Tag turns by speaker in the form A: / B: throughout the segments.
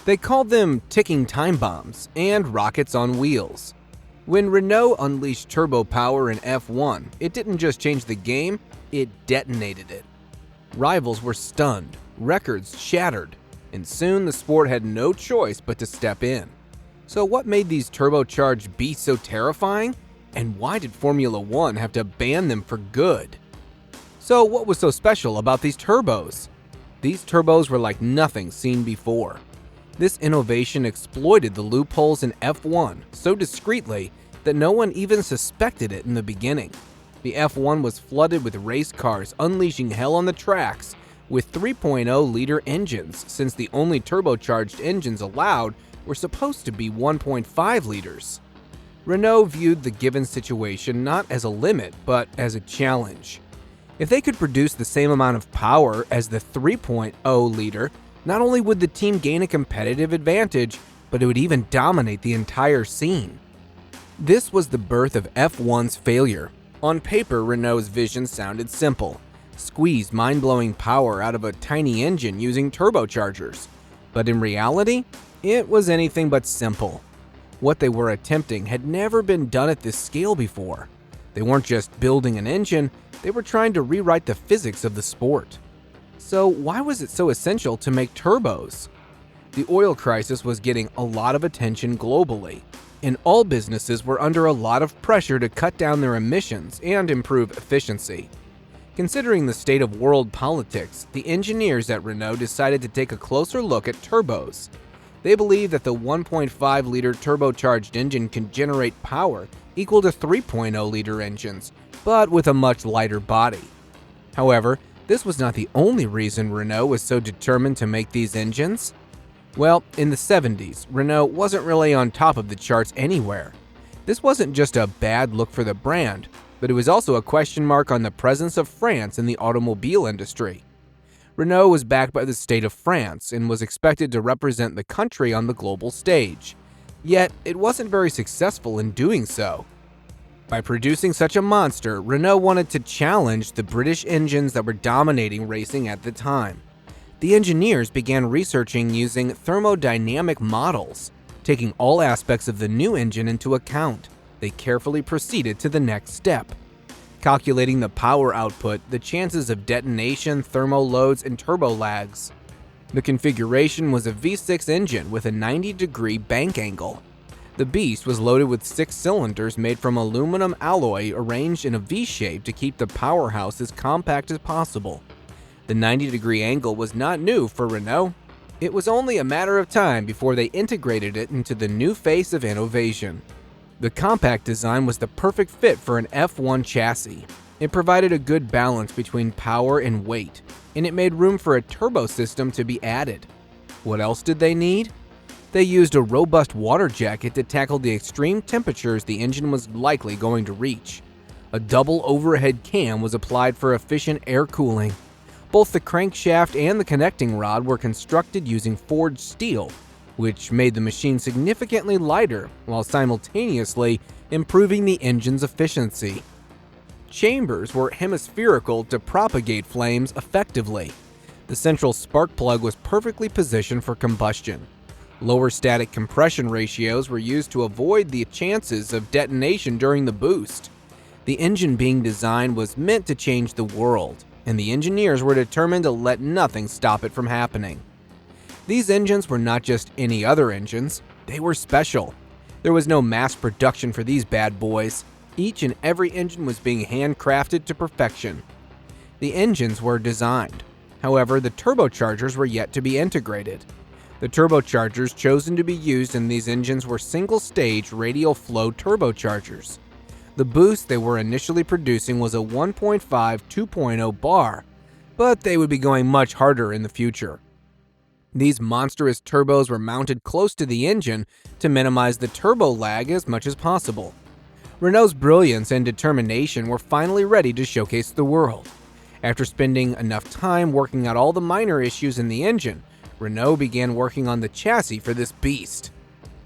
A: They called them ticking time bombs and rockets on wheels. When Renault unleashed turbo power in F1, it didn't just change the game, it detonated it. Rivals were stunned, records shattered, and soon the sport had no choice but to step in. So what made these turbocharged beasts so terrifying? And why did Formula One have to ban them for good? So what was so special about these turbos? These turbos were like nothing seen before. This innovation exploited the loopholes in F1 so discreetly that no one even suspected it in the beginning. The F1 was flooded with race cars unleashing hell on the tracks with 3.0-liter engines, since the only turbocharged engines allowed were supposed to be 1.5 liters. Renault viewed the given situation not as a limit, but as a challenge. If they could produce the same amount of power as the 3.0-liter, not only would the team gain a competitive advantage, but it would even dominate the entire scene. This was the birth of F1's failure. On paper, Renault's vision sounded simple: squeeze mind-blowing power out of a tiny engine using turbochargers. But in reality, it was anything but simple. What they were attempting had never been done at this scale before. They weren't just building an engine, they were trying to rewrite the physics of the sport. So why was it so essential to make turbos? The oil crisis was getting a lot of attention globally, and all businesses were under a lot of pressure to cut down their emissions and improve efficiency. Considering the state of world politics, the engineers at Renault decided to take a closer look at turbos. They believed that the 1.5-liter turbocharged engine can generate power equal to 3.0-liter engines, but with a much lighter body. However, this was not the only reason Renault was so determined to make these engines. Well, in the 70s, Renault wasn't really on top of the charts anywhere. This wasn't just a bad look for the brand, but it was also a question mark on the presence of France in the automobile industry. Renault was backed by the state of France and was expected to represent the country on the global stage. Yet, it wasn't very successful in doing so. By producing such a monster, Renault wanted to challenge the British engines that were dominating racing at the time. The engineers began researching using thermodynamic models. Taking all aspects of the new engine into account, they carefully proceeded to the next step: calculating the power output, the chances of detonation, thermal loads, and turbo lags. The configuration was a V6 engine with a 90-degree bank angle. The beast was loaded with 6 cylinders made from aluminum alloy arranged in a V-shape to keep the powerhouse as compact as possible. The 90-degree angle was not new for Renault. It was only a matter of time before they integrated it into the new face of innovation. The compact design was the perfect fit for an F1 chassis. It provided a good balance between power and weight, and it made room for a turbo system to be added. What else did they need? They used a robust water jacket to tackle the extreme temperatures the engine was likely going to reach. A double overhead cam was applied for efficient air cooling. Both the crankshaft and the connecting rod were constructed using forged steel, which made the machine significantly lighter while simultaneously improving the engine's efficiency. Chambers were hemispherical to propagate flames effectively. The central spark plug was perfectly positioned for combustion. Lower static compression ratios were used to avoid the chances of detonation during the boost. The engine being designed was meant to change the world, and the engineers were determined to let nothing stop it from happening. These engines were not just any other engines, they were special. There was no mass production for these bad boys. Each and every engine was being handcrafted to perfection. The engines were designed. However, the turbochargers were yet to be integrated. The turbochargers chosen to be used in these engines were single-stage radial flow turbochargers. The boost they were initially producing was a 1.5 2.0 bar, but they would be going much harder in the future. These monstrous turbos were mounted close to the engine to minimize the turbo lag as much as possible. Renault's brilliance and determination were finally ready to showcase the world. After spending enough time working out all the minor issues in the engine, Renault began working on the chassis for this beast.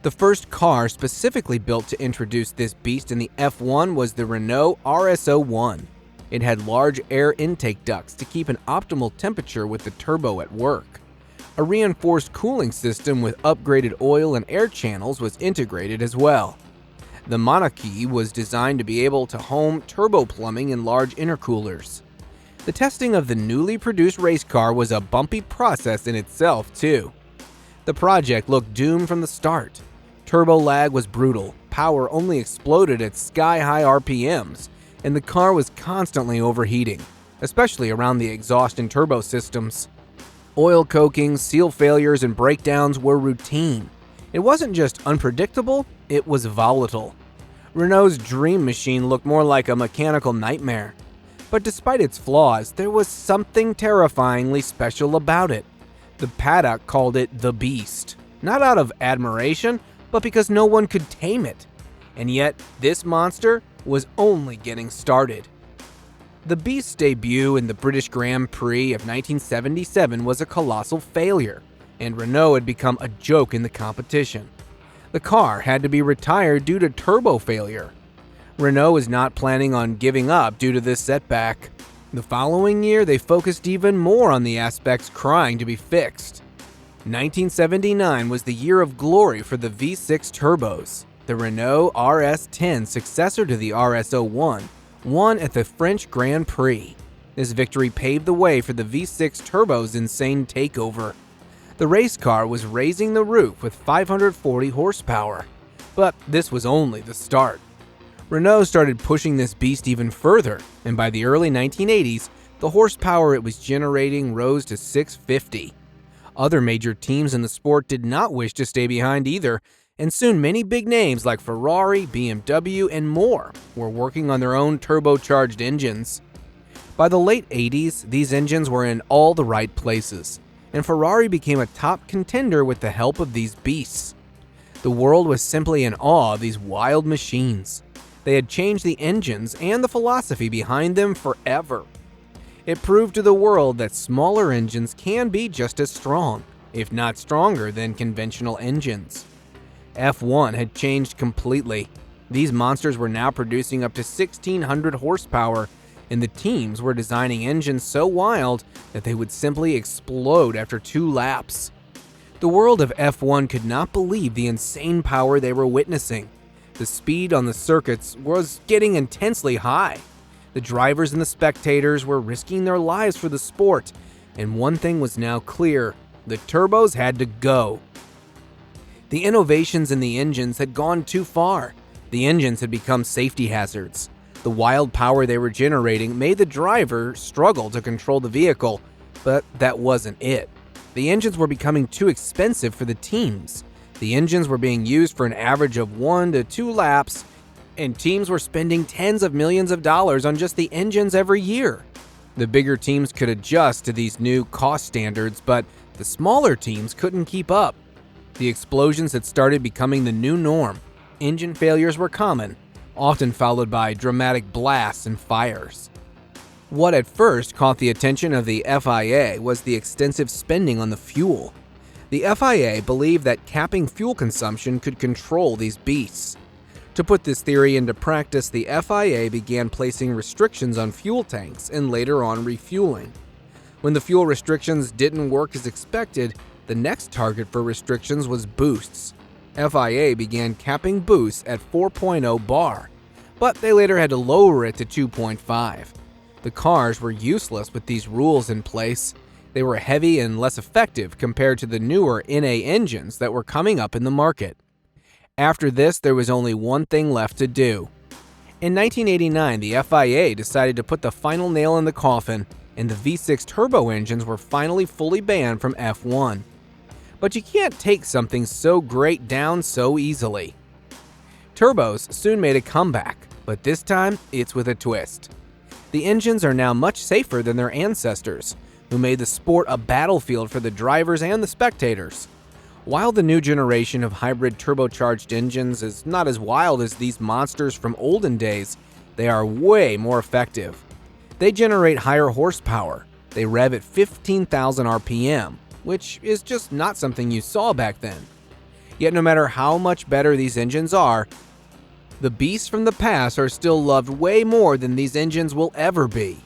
A: The first car specifically built to introduce this beast in the F1 was the Renault RS01. It had large air intake ducts to keep an optimal temperature with the turbo at work. A reinforced cooling system with upgraded oil and air channels was integrated as well. The monocoque was designed to be able to home turbo plumbing in large intercoolers. The testing of the newly produced race car was a bumpy process in itself, too. The project looked doomed from the start. Turbo lag was brutal, power only exploded at sky-high RPMs, and the car was constantly overheating, especially around the exhaust and turbo systems. Oil coking, seal failures, and breakdowns were routine. It wasn't just unpredictable, it was volatile. Renault's dream machine looked more like a mechanical nightmare. But despite its flaws, there was something terrifyingly special about it. The paddock called it the Beast, not out of admiration, but because no one could tame it. And yet, this monster was only getting started. The Beast's debut in the British Grand Prix of 1977 was a colossal failure, and Renault had become a joke in the competition. The car had to be retired due to turbo failure. Renault was not planning on giving up due to this setback. The following year, they focused even more on the aspects crying to be fixed. 1979 was the year of glory for the V6 turbos. The Renault RS10, successor to the RS01, won at the French Grand Prix. This victory paved the way for the V6 turbo's insane takeover. The race car was raising the roof with 540 horsepower. But this was only the start. Renault started pushing this beast even further, and by the early 1980s, the horsepower it was generating rose to 650. Other major teams in the sport did not wish to stay behind either, and soon many big names like Ferrari, BMW, and more were working on their own turbocharged engines. By the late 80s, these engines were in all the right places, and Ferrari became a top contender with the help of these beasts. The world was simply in awe of these wild machines. They had changed the engines and the philosophy behind them forever. It proved to the world that smaller engines can be just as strong, if not stronger, than conventional engines. F1 had changed completely. These monsters were now producing up to 1,600 horsepower, and the teams were designing engines so wild that they would simply explode after 2 laps. The world of F1 could not believe the insane power they were witnessing. The speed on the circuits was getting intensely high. The drivers and the spectators were risking their lives for the sport, and one thing was now clear: the turbos had to go. The innovations in the engines had gone too far. The engines had become safety hazards. The wild power they were generating made the driver struggle to control the vehicle, but that wasn't it. The engines were becoming too expensive for the teams. The engines were being used for an average of 1 to 2 laps, and teams were spending tens of millions of dollars on just the engines every year. The bigger teams could adjust to these new cost standards, but the smaller teams couldn't keep up. The explosions had started becoming the new norm. Engine failures were common, often followed by dramatic blasts and fires. What at first caught the attention of the FIA was the extensive spending on the fuel. The FIA believed that capping fuel consumption could control these beasts. To put this theory into practice, the FIA began placing restrictions on fuel tanks and later on refueling. When the fuel restrictions didn't work as expected, the next target for restrictions was boosts. FIA began capping boosts at 4.0 bar, but they later had to lower it to 2.5. The cars were useless with these rules in place. They were heavy and less effective compared to the newer NA engines that were coming up in the market. After this, there was only one thing left to do. In 1989, the FIA decided to put the final nail in the coffin, and the V6 turbo engines were finally fully banned from F1. But you can't take something so great down so easily. Turbos soon made a comeback, but this time it's with a twist. The engines are now much safer than their ancestors, who made the sport a battlefield for the drivers and the spectators. While the new generation of hybrid turbocharged engines is not as wild as these monsters from olden days, they are way more effective. They generate higher horsepower. They rev at 15,000 RPM, which is just not something you saw back then. Yet no matter how much better these engines are, the beasts from the past are still loved way more than these engines will ever be.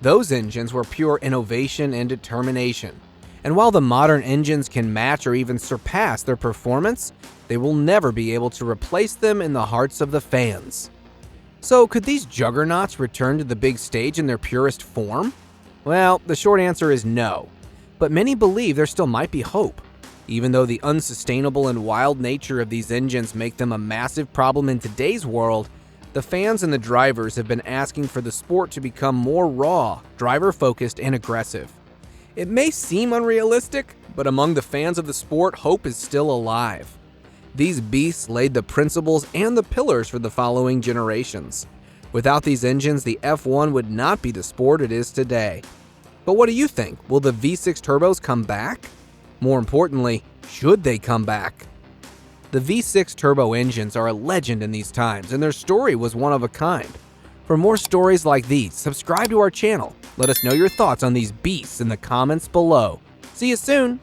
A: Those engines were pure innovation and determination, And while the modern engines can match or even surpass their performance, they will never be able to replace them in the hearts of the fans. So could these juggernauts return to the big stage in their purest form? Well, the short answer is no. But many believe there still might be hope. Even though the unsustainable and wild nature of these engines make them a massive problem in today's world, the fans and the drivers have been asking for the sport to become more raw, driver-focused, and aggressive. It may seem unrealistic, but among the fans of the sport, hope is still alive. These beasts laid the principles and the pillars for the following generations. Without these engines, the F1 would not be the sport it is today. But what do you think? Will the V6 turbos come back? More importantly, should they come back? The V6 turbo engines are a legend in these times, and their story was one of a kind. For more stories like these, subscribe to our channel. Let us know your thoughts on these beasts in the comments below. See you soon!